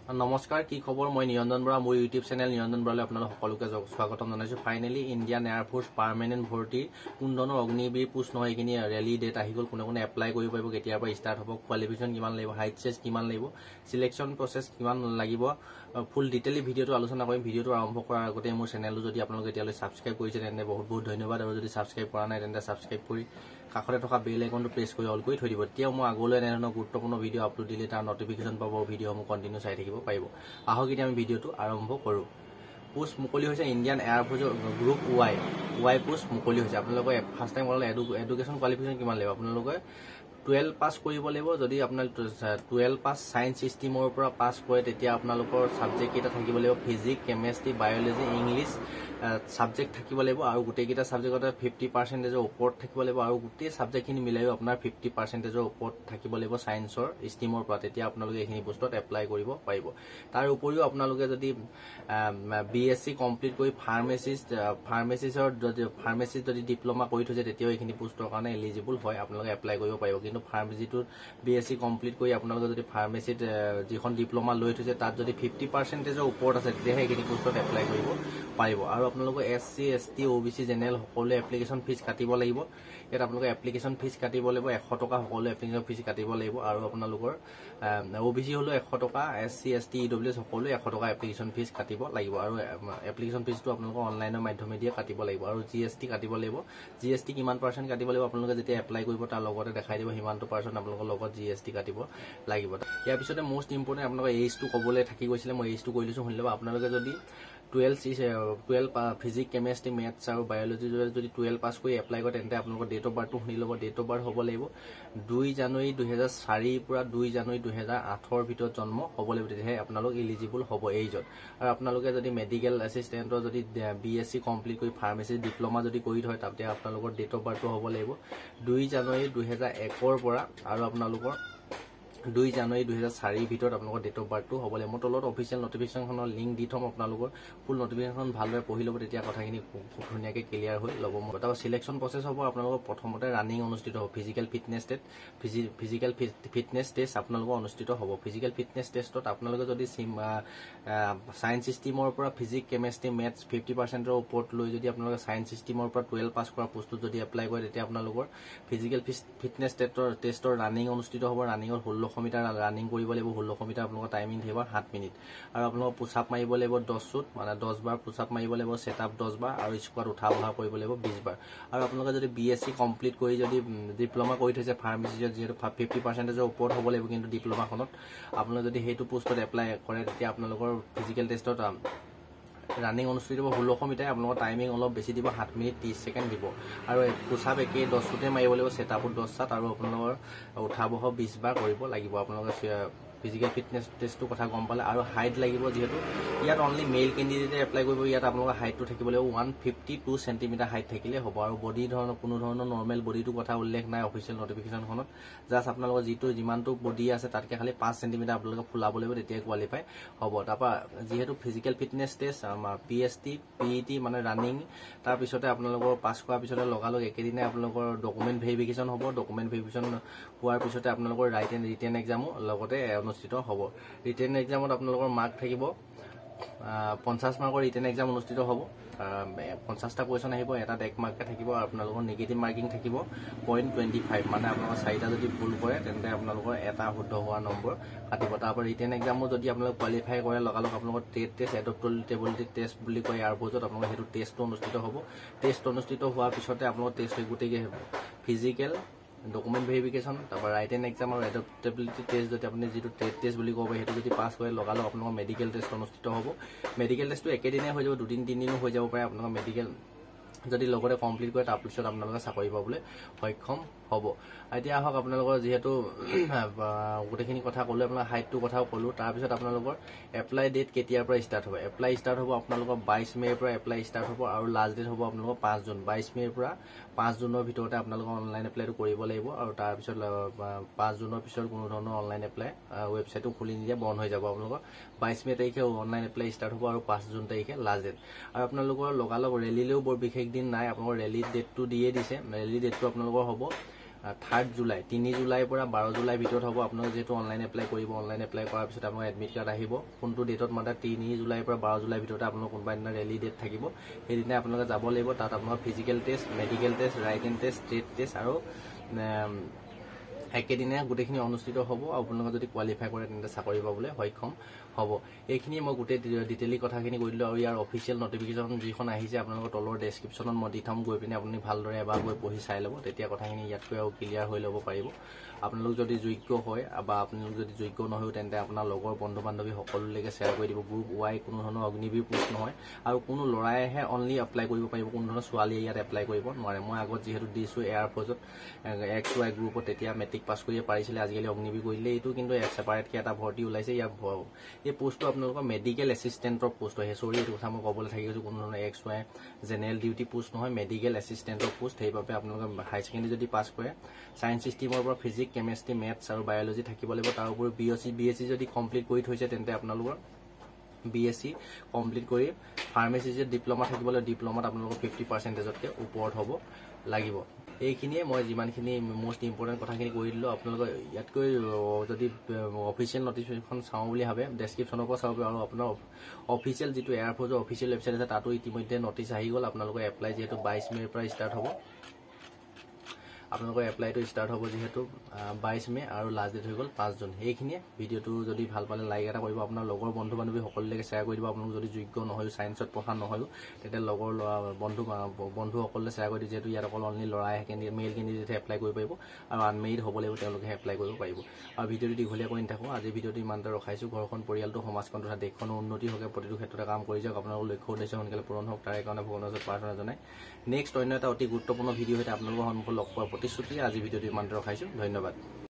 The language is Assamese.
নমস্কাৰ কি খবৰ মই নিৰঞ্জন বৰা মোৰ ইউটিউব চেনেল নিৰঞ্জন বৰালৈ আপোনালোক সকলোকে স্বাগতম জনাইছো finally Indian air force permanent ভৰ্তি কোন ধৰণৰ অগ্নিবীৰ পোষ্ট নহয় এইখিনি ৰেলী ডেট আহি গ'ল কোনে এপ্লাই কৰিব পাৰিব কেতিয়াৰ পৰা ষ্টাৰ্ট হ'ব কোৱালিফিকেশ্যন কিমান লাগিব হাইট চেজ কিমান লাগিব সিলেকশ্যন প্ৰসেছ কিমান লাগিব ফুল ডিটেইলি ভিডিঅ'টো আলোচনা কৰিম ভিডিঅ'টো আৰম্ভ কৰাৰ আগতে মোৰ চেনেলটো যদি আপোনালোকে এতিয়ালৈ সাবস্ক্ৰাইব কৰিছে তেন্তে বহুত বহুত ধন্যবাদ আৰু যদি সাবস্ক্ৰাইব কৰা নাই তেন্তে সাবস্ক্ৰাইব কৰি কাষতে থকা বেল আইকনটো প্ৰেছ কৰি অল কৰি থৈ দিব তেতিয়া মই আগলৈ এনে ধৰণৰ গুৰুত্বপূৰ্ণ ভিডিঅ' আপলোড দিলে তাৰ নটিফিকেশ্যন পাব ভিডিঅ'সমূহ কণ্টিনিউ চাই থাকিব পাৰিব আহক এতিয়া আমি ভিডিঅ'টো আৰম্ভ কৰোঁ পোষ্ট মুকলি হৈছে ইণ্ডিয়ান এয়াৰ ফোৰ্সৰ গ্ৰুপ ৱাই পোষ্ট মুকলি হৈছে আপোনালোকে ফাৰ্ষ্ট টাইম ক'লে এডুকেশ্যন কোৱালিফিকেশ্যন কিমান লাগিব আপোনালোকে 12 পাছ কৰিব লাগিব যদি আপোনাক 12 পাছ সায়েন্স সিস্টেমৰ পৰা পাছ কৰে তেতিয়া আপোনালোকৰ সাবজেক্ট কেইটা থাকিব লাগিব physics chemistry biology English subject থাকিব লাগিব আৰু গোটেই কেইটা সাবজেক্টতে 50% ওপৰত থাকিব লাগিব আৰু গোটেই সাবজেক্টখিনি মিলাই আপোনাৰ 50% ওপৰত থাকিব লাগিব সায়েন্সৰ ষ্ট্ৰীমৰ পৰা তেতিয়া আপোনালোকে এইখিনি পোষ্টত এপ্লাই কৰিব পাৰিব তাৰ উপৰিও আপোনালোকে যদি বিএসসি কমপ্লিট কৰি ফাৰ্মাচিষ্ট যদি ডিপ্লোমা কৰি থৈছে তেতিয়াও এইখিনি পোষ্টৰ কাৰণে এলিজিবল হয় আপোনালোকে এপ্লাই কৰিব পাৰিব কিন্তু ফাৰ্মাচিটোৰ বিএসসি কমপ্লিট কৰি আপোনালোকে যদি ফাৰ্মাচিত যিখন ডিপ্লোমা লৈ থৈছে তাত যদি 50% ওপৰত আছে তেতিয়াহে এইখিনি পোষ্টত এপ্লাই কৰিব পাৰিব আৰু আপোনালোকে এসসি এসটি ওবিসি জেনেৰেল সকলো এপ্লিকেশন ফিজ কাটিব লাগিব ইয়াত আপোনালোকে এপ্লিকেশন ফিজ কাটিব লাগিব 100 টকা সকলো এপ্লিকেশন ফিজ কাটিব লাগিব আৰু আপোনালোকৰ ওবিসি হলো 100 টকা এসসি এসটি ইডব্লিউএস সকলো 100 টকা এপ্লিকেশন ফিজ কাটিব লাগিব আৰু এপ্লিকেশন ফিজটো আপোনালোকে অনলাইনৰ মাধ্যমে দিয়ে কাটিব লাগিব আৰু জিএসটি কাটিব লাগিব জিএসটি কিমান % কাটিব লাগিব আপোনালোকে যেতিয়া এপ্লাই কৰিব তাৰ লগতে দেখাই দিব হিমানটো % আপোনালোকৰ লগত জিএসটি কাটিব লাগিব ইয়াৰ পিছতে মোস্ট ইম্পৰ্টেন্ট আপোনালোকৰ এইজটো কবলৈ থাকি গৈছিলে মই এইজটো কৈ দিছো শুনিলে আপোনালোকে যদি 12 ফিজিক্স কেমিষ্ট্ৰি মেথছ আৰু বায়োলজি যদি 12 পাছ কৰি এপ্লাই কৰে তেন্তে আপোনালোকৰ ডেট অফ বাৰ্থটো শুনি ল'ব ডেট অফ বাৰ্থ হ'ব লাগিব 2 জানুৱাৰী 2004 পৰা 2 জানুৱাৰী 2008 ৰ ভিতৰত জন্ম হ'ব লাগিব তেতিয়াহে আপোনালোক এলিজিবল হ'ব এইজত আৰু আপোনালোকে যদি মেডিকেল এসিস্টেন্টৰ যদি বিএসসি কমপ্লিট কৰি ফাৰ্মাচি ডিপ্লোমা যদি কৰি থয় তেতিয়া আপোনালোকৰ ডেট অফ বাৰ্থটো হ'ব লাগিব 2 জানুৱাৰী 2001 ৰ পৰা আৰু আপোনালোকৰ 2 জানুৱাৰী 2004 ভিতৰত আপোনালোকৰ ডেট অফ বাৰ্থটো হ'ব লাগিব মই তলত অফিচিয়েল নটিফিকেশ্যনখনৰ লিংক দি থম আপোনালোকৰ ফুল নটিফিকেশ্যন ভালদৰে পঢ়ি ল'ব তেতিয়া কথাখিনি খুব ধুনীয়াকৈ ক্লিয়াৰ হৈ ল'ব মই তাৰ সিলেকশ্যন প্ৰসেছ হ'ব আপোনালোকৰ প্ৰথমতে ৰানিং অনুষ্ঠিত হ'ব ফিজিকেল ফিটনেছ টেষ্ট আপোনালোকৰ অনুষ্ঠিত হ'ব ফিজিকেল ফিটনেছ টেষ্টত আপোনালোকে যদি সায়েন্স ষ্ট্ৰীমৰ পৰা ফিজিক্স কেমিষ্ট্ৰি মেথছ 50% ওপৰত লৈ যদি আপোনালোকে সায়েন্স ষ্ট্ৰীমৰ পৰা 12 পাছ কৰা পোষ্টত যদি এপ্লাই কৰে তেতিয়া আপোনালোকৰ ফিজিকেল ফিটনেছ টেষ্টৰ ৰানিং অনুষ্ঠিত হ'ব ৰানিঙৰ 1600 মিটাৰ ৰানিং কৰিব লাগিব 1600 মিটাৰ আপোনালোকৰ টাইমিং থাকিব 7 মিনিট আৰু আপোনালোকৰ পুশআপ মাৰিব লাগিব 10 চুট মানে 10 বাৰ পুশআপ মাৰিব লাগিব সেটআপ 10 বাৰ আৰু স্কোৱাট উঠা বহা কৰিব লাগিব 20 বাৰ আৰু আপোনালোকে যদি বিএসসি কমপ্লিট কৰি যদি ডিপ্লোমা কৰি থৈছে ফাৰ্মাচিত যেহেতু 50% ওপৰত হ'ব লাগিব কিন্তু ডিপ্লোমাখনত আপোনালোকে যদি হেতু পোষ্টত এপ্লাই কৰে তেতিয়া আপোনালোকৰ ফিজিকেল টেষ্টত ৰানিং অনুষ্ঠিত হ'ব 1600 মিটাৰ আপোনালোকৰ টাইমিং অলপ বেছি দিব 7 মিনিট 30 সেকেন্ড দিব আৰু পুশআপ একেই 10 চুটে মাৰিব লাগিব সেটআপ 10 সাত আৰু আপোনালোকৰ উঠা বহা 20 বাৰ কৰিব লাগিব আপোনালোকে ফিজিকেল ফিটনেছ টেষ্টটো কথা গম পালে আৰু হাইট লাগিব যেহেতু ইয়াত অনলি মেল কেণ্ডিডেটে এপ্লাই কৰিব ইয়াত আপোনালোকৰ হাইটটো থাকিব লাগিব 152 সেন্টিমিটাৰ হাইট থাকিলে হ'ব আৰু বডি ধৰণৰ কোনো ধৰণৰ নৰ্মেল বডিটো কথা উল্লেখ নাই অফিচিয়েল নটিফিকেশ্যনখনত জাস্ট আপোনালোকৰ যিমানটো বডি আছে তাতকে খালি 5 সেন্টিমিটাৰ আপোনালোকে ফুলাব লাগিব তেতিয়া কোৱালিফাই হ'ব তাৰপৰা যেহেতু ফিজিকেল ফিটনেছ টেষ্ট পিএছটি পিইটি মানে ৰানিং তাৰ পিছতে আপোনালোকৰ পাছ কৰাৰ পিছতে লগালগ একেদিনাই আপোনালোকৰ ডকুমেণ্ট ভেৰিফিকেশ্যন হ'ব ডকুমেণ্ট ভেৰিফিকেশ্যন হোৱাৰ পিছতে আপোনালোকৰ ৰিটেন এক্সামো লগতে অনুষ্ঠিত হ'ব ৰিটেন এক্সামত আপোনালোকৰ মাৰ্ক থাকিব 50 মাৰ্কৰ ৰিটেন এক্সাম অনুষ্ঠিত হ'ব 50টা কোৱেশ্যন আহিব এটা 1 মাৰ্কে থাকিব আৰু আপোনালোকৰ নিগেটিভ মাৰ্কিং থাকিব 0.25 মানে আপোনালোকৰ 4টা যদি ভুল কৰে তেন্তে আপোনালোকৰ এটা শুদ্ধ হোৱা নম্বৰ কাটিব তাৰপৰা ৰিটেন এক্সামো যদি আপোনালোকে কোৱালিফাই কৰে লগালগ আপোনালোকৰ টেষ্ট এডপ্টেবিলিটি টেষ্ট বুলি কয় ইয়াৰ ফৰ্চত আপোনালোকৰ সেইটো টেষ্টটো অনুষ্ঠিত হ'ব টেষ্ট অনুষ্ঠিত হোৱাৰ পিছতে আপোনালোকৰ টেষ্ট গোটেই ফিজিকেল ডকুমেণ্ট ভেৰিফিকেশ্যন তাৰপৰা ৰাইটেন এক্সাম আৰু এডপ্টেবিলিটি টেষ্ট যদি আপুনি যিটো টেষ্ট বুলি ক'ব সেইটো যদি পাছ কৰে লগালগ আপোনালোকৰ মেডিকেল টেষ্ট অনুষ্ঠিত হ'ব মেডিকেল টেষ্টটো একেদিনাই হৈ যাব 2-3 দিনো হৈ যাব পাৰে আপোনালোকৰ মেডিকেল যদি লগতে কমপ্লিট কৰে তাৰপিছত আপোনালোকে চাকৰি পাবলৈ সক্ষম হ'ব এতিয়া আহক আপোনালোকৰ যেহেতু গোটেইখিনি কথা ক'লো আপোনালোকৰ হাইটটো কথাও ক'লো তাৰপিছত আপোনালোকৰ এপ্লাই ডেট কেতিয়াৰ পৰা ষ্টাৰ্ট হ'ব এপ্লাই ষ্টাৰ্ট হ'ব আপোনালোকৰ 22 মে'ৰ পৰা এপ্লাই ষ্টাৰ্ট হ'ব আৰু লাষ্ট ডেট হ'ব আপোনালোকৰ 5 জুন 22 মে'ৰ পৰা 5 জুনৰ ভিতৰতে আপোনালোকৰ অনলাইন এপ্লাইটো কৰিব লাগিব আৰু তাৰপিছত 5 জুনৰ পিছত কোনো ধৰণৰ অনলাইন এপ্লাই ৱেবছাইটটো খুলি নিদিয়ে বন্ধ হৈ যাব আপোনালোকৰ 22 মে' তাৰিখে অনলাইন এপ্লাই ষ্টাৰ্ট হ'ব আৰু 5 জুন তাৰিখে লাষ্ট ডেট আৰু আপোনালোকৰ লগালগ ৰেলীলেও বৰ বিশেষ দিন নাই আপোনালোকৰ ৰেলী ডেটটো দিয়ে দিছে ৰেলী ডেটটো আপোনালোকৰ হ'ব 3 জুলাই 3 জুলাইৰ পৰা 12 জুলাই ভিতৰত হ'ব আপোনালোকে যেটো অনলাইন এপ্লাই কৰিব অনলাইন এপ্লাই কৰাৰ পিছত আপোনাৰ এডমিট কাৰ্ড আহিব কোনটো ডেটত মানে 3 জুলাইৰ পৰা 12 জুলাই ভিতৰত আপোনালোকৰ কোনবা দিনা ৰেলি ডেট থাকিব সেই দিনা আপোনালোকে যাব লাগিব তাত আপোনাৰ physical test medical test writing test state test আৰু একেদিনে গোটেইখিনি অনুষ্ঠিত হ'ব আপোনালোকে যদি কোৱালিফাই কৰে তেন্তে চাকৰি পাবলৈ সক্ষম হ'ব এইখিনি মই গোটেই ডিটেইলি কথাখিনি কৈ দিলোঁ আৰু ইয়াৰ অফিচিয়েল নটিফিকেশ্যন যিখন আহিছে আপোনালোকৰ তলৰ ডেছক্ৰিপশ্যনত মই দি থম গৈ পিনে আপুনি ভালদৰে এবাৰ গৈ পঢ়ি চাই ল'ব তেতিয়া কথাখিনি ইয়াতকৈ আৰু ক্লিয়াৰ হৈ ল'ব পাৰিব আপোনালোক যদি যোগ্য হয় বা আপোনালোক যদি যোগ্য নহয়ও তেন্তে আপোনাৰ লগৰ বন্ধু বান্ধৱী সকলোলৈকে শ্বেয়াৰ কৰি দিব গ্ৰুপ ৱাই কোনো ধৰণৰ অগ্নিবীৰ পোষ্ট নহয় আৰু কোনো ল'ৰাইহে অনলি এপ্লাই কৰিব পাৰিব কোনো ধৰণৰ ছোৱালীয়ে ইয়াত এপ্লাই কৰিব নোৱাৰে মই আগত যিহেতু দিছোঁ এয়াৰফ'ৰ্চত XY গ্ৰুপত তেতিয়া মেট্ৰিক পাছ কৰিয়ে পাৰিছিলে আজিকালি অগ্নিবীৰ কৰিলে এইটো কিন্তু ছেপাৰেটকৈ এটা ভৰ্তি ওলাইছে ইয়াৰ এই পোষ্টটো আপোনালোকৰ মেডিকেল এছিষ্টেণ্টৰ পোষ্ট হয় চৰি এইটো কথা মই ক'বলৈ থাকি গৈছোঁ কোনো ধৰণৰ XY জেনেৰেল ডিউটি পোষ্ট নহয় মেডিকেল এছিষ্টেণ্টৰ পোষ্ট সেইবাবে আপোনালোকে হাই ছেকেণ্ডেৰী যদি পাছ কৰে ছায়েন্স ছিষ্টেমৰ পৰা ফিজিক্স কেমেষ্ট্ৰি মেথছ আৰু বায়'লজি থাকিব লাগিব তাৰ উপৰি BSc যদি কমপ্লিট কৰি থৈছে তেন্তে আপোনালোকৰ BSc কমপ্লিট কৰি ফাৰ্মাচী যে ডিপ্ল'মা থাকিব লাগিব ডিপ্ল'মাত আপোনালোকৰ 50%তকৈ ওপৰত হ'ব লাগিব এইখিনিয়ে মই যিমানখিনি মোষ্ট ইম্পৰ্টেণ্ট কথাখিনি কৈ দিলোঁ আপোনালোকে ইয়াতকৈ যদি অফিচিয়েল নটিফিকেশ্যন চাওঁ বুলি ভাবে ডেছক্ৰিপশ্যনৰ পৰা চাব আৰু আপোনাৰ অফিচিয়েল যিটো এয়াৰফ'ৰ্চৰ অফিচিয়েল ৱেবছাইট আছে তাতো ইতিমধ্যে নটিচ আহি গ'ল আপোনালোকৰ এপ্লাই যিহেতু 22 মে'ৰ পৰা ষ্টাৰ্ট হ'ব আপোনালোকৰ এপ্লাইটো ষ্টাৰ্ট হ'ব যিহেতু 22 মে' আৰু লাষ্ট ডেট হৈ গ'ল 5 জুন এইখিনিয়ে ভিডিঅ'টো যদি ভাল পালে লাইক এটা কৰিব আপোনাৰ লগৰ বন্ধু বান্ধৱী সকলোলৈকে শ্বেয়াৰ কৰি দিব আপোনালোক যদি যোগ্য নহয়ো ছায়েন্সত পঢ়া নহয়ো তেতিয়া লগৰ বন্ধুসকললৈ শ্বেয়াৰ কৰি দিব যিহেতু ইয়াত অকল অনলি ল'ৰাই মেইল কেণ্ডিডেটে এপ্লাই কৰিব পাৰিব আৰু আনমেৰিড হ'ব লাগিব তেওঁলোকে এপ্লাই কৰিব পাৰিব আৰু ভিডিঅ'টো দীঘলীয়া কৰি নাথাকোঁ আজি ভিডিঅ'টো ইমানতে ৰখাইছোঁ ঘৰখন পৰিয়ালটো সমাজখন তথা দেশখনৰ উন্নতি হওক প্ৰতিটো ক্ষেত্ৰতে কাম কৰি যাওক আপোনালোকৰ লক্ষ্য উদ্দেশ্য সোনকালে পূৰণ হওক তাৰে কাৰণে ভগৱানৰ ওচৰত প্ৰাৰ্থনা জনাই নেক্সট অন্য এটা অতি গুৰুত্বপূৰ্ণ ভিডিঅ' সৈতে আপোনালোকৰ সন্মুখত লগ পোৱাৰ প্ৰতিশ্ৰুতি আজি ভিডিঅ'টো ইমানতে ৰখাইছোঁ ধন্যবাদ।